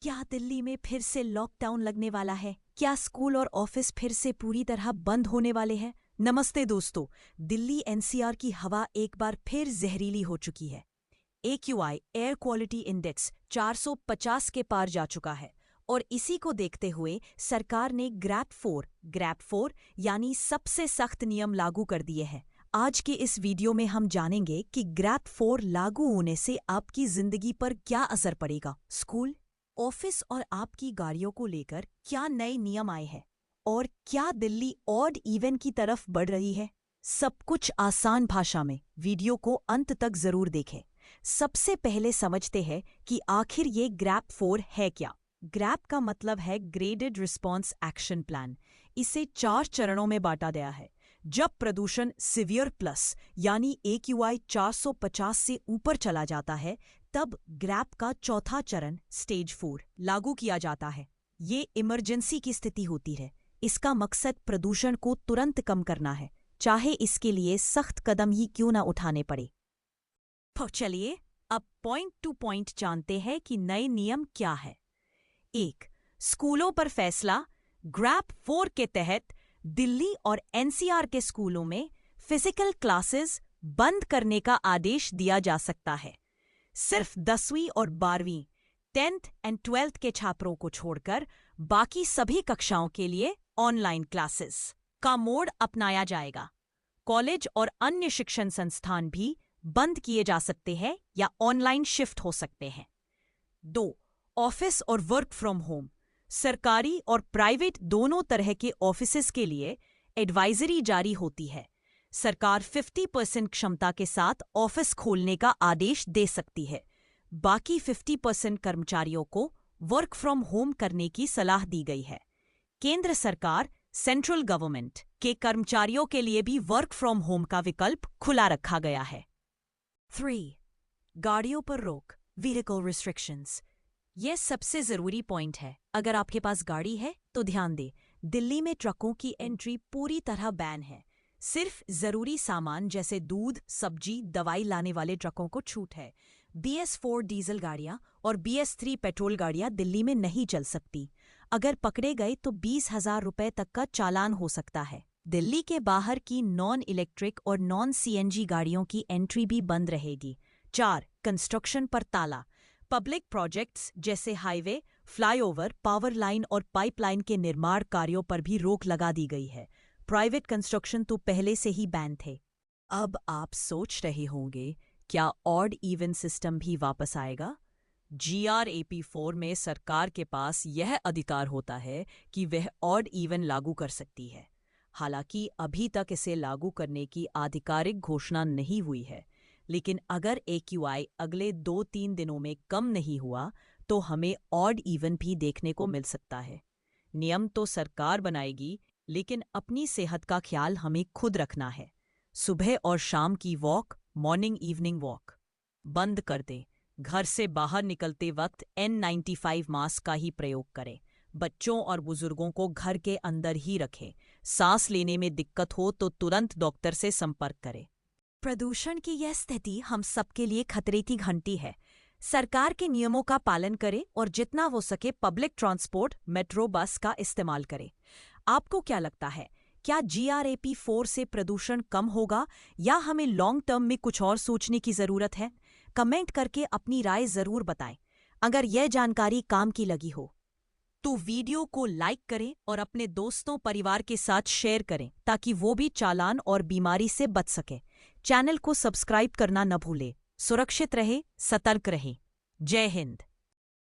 क्या दिल्ली में फिर से लॉकडाउन लगने वाला है? क्या स्कूल और ऑफिस फिर से पूरी तरह बंद होने वाले हैं? नमस्ते दोस्तों, दिल्ली एनसीआर की हवा एक बार फिर जहरीली हो चुकी है। AQI एयर क्वालिटी इंडेक्स 450 के पार जा चुका है और इसी को देखते हुए सरकार ने ग्रैप 4 यानी सबसे सख्त नियम लागू कर दिए हैं। आज के इस वीडियो में हम जानेंगे कि ग्रैप 4 लागू होने से आपकी जिंदगी पर क्या असर पड़ेगा, स्कूल, ऑफिस और आपकी गाड़ियों को लेकर क्या नए नियम आए हैं और क्या दिल्ली ऑड इवन की तरफ बढ़ रही है। सब कुछ आसान भाषा में, वीडियो को अंत तक जरूर देखें। सबसे पहले समझते हैं कि आखिर ये ग्रैप 4 है क्या। ग्रैप का मतलब है ग्रेडेड रिस्पॉन्स एक्शन प्लान। इसे 4 चरणों में बांटा गया है। जब प्रदूषण सिवियर प्लस यानी AQI 450 से ऊपर चला जाता है, तब ग्रैप का चौथा चरण स्टेज 4 लागू किया जाता है। ये इमरजेंसी की स्थिति होती है। इसका मकसद प्रदूषण को तुरंत कम करना है, चाहे इसके लिए सख्त कदम ही क्यों न उठाने पड़े। तो चलिए अब पॉइंट टू पॉइंट जानते हैं कि नए नियम क्या है। 1. स्कूलों पर फैसला। ग्रैप 4 के तहत दिल्ली और NCR के स्कूलों में फिजिकल क्लासेस बंद करने का आदेश दिया जा सकता है। सिर्फ 10वीं और 12वीं 10th एंड 12th के छात्रों को छोड़कर बाकी सभी कक्षाओं के लिए ऑनलाइन क्लासेस का मोड अपनाया जाएगा। कॉलेज और अन्य शिक्षण संस्थान भी बंद किए जा सकते हैं या ऑनलाइन शिफ्ट हो सकते हैं। 2. ऑफिस और वर्क फ्रॉम होम। सरकारी और प्राइवेट दोनों तरह के ऑफिसेज के लिए एडवाइजरी जारी होती है। सरकार 50% क्षमता के साथ ऑफिस खोलने का आदेश दे सकती है। बाकी 50% कर्मचारियों को वर्क फ्रॉम होम करने की सलाह दी गई है। केंद्र सरकार सेंट्रल गवर्नमेंट के कर्मचारियों के लिए भी वर्क फ्रॉम होम का विकल्प खुला रखा गया है। 3. गाड़ियों पर रोक, व्हीकल रिस्ट्रिक्शंस। यह सबसे जरूरी पॉइंट है। अगर आपके पास गाड़ी है तो ध्यान दें, दिल्ली में ट्रकों की एंट्री पूरी तरह बैन है। सिर्फ जरूरी सामान जैसे दूध, सब्जी, दवाई लाने वाले ट्रकों को छूट है। BS4 डीजल गाड़ियां और BS3 पेट्रोल गाड़ियां दिल्ली में नहीं चल सकती। अगर पकड़े गए तो 20,000 रुपए तक का चालान हो सकता है। दिल्ली के बाहर की नॉन इलेक्ट्रिक और नॉन CNG गाड़ियों की एंट्री भी बंद रहेगी। 4. कंस्ट्रक्शन पर ताला। पब्लिक प्रोजेक्ट्स जैसे हाईवे, फ्लाईओवर, पावर लाइन और पाइपलाइन के निर्माण कार्यों पर भी रोक लगा दी गई है। प्राइवेट कंस्ट्रक्शन तो पहले से ही बैन थे। अब आप सोच रहे होंगे, क्या ऑड इवन सिस्टम भी वापस आएगा? GRAP 4 में सरकार के पास यह अधिकार होता है कि वह ऑड इवन लागू कर सकती है। हालांकि अभी तक इसे लागू करने की आधिकारिक घोषणा नहीं हुई है, लेकिन अगर AQI अगले 2-3 दिनों में कम नहीं हुआ तो हमें ऑड इवन भी देखने को मिल सकता है। नियम तो सरकार बनाएगी, लेकिन अपनी सेहत का ख्याल हमें खुद रखना है। सुबह और शाम की वॉक, मॉर्निंग इवनिंग वॉक बंद कर दें। घर से बाहर निकलते वक्त N95 मास्क का ही प्रयोग करें। बच्चों और बुजुर्गों को घर के अंदर ही रखें। सांस लेने में दिक्कत हो तो तुरंत डॉक्टर से संपर्क करें। प्रदूषण की यह स्थिति हम सबके लिए खतरे की घंटी है। सरकार के नियमों का पालन करें और जितना हो सके पब्लिक ट्रांसपोर्ट, मेट्रो, बस का इस्तेमाल करें। आपको क्या लगता है, क्या GRAP 4 से प्रदूषण कम होगा या हमें लॉन्ग टर्म में कुछ और सोचने की जरूरत है? कमेंट करके अपनी राय जरूर बताएं। अगर यह जानकारी काम की लगी हो तो वीडियो को लाइक करें और अपने दोस्तों परिवार के साथ शेयर करें ताकि वो भी चालान और बीमारी से बच सके। चैनल को सब्सक्राइब करना न भूलें। सुरक्षित रहें, सतर्क रहें। जय हिंद।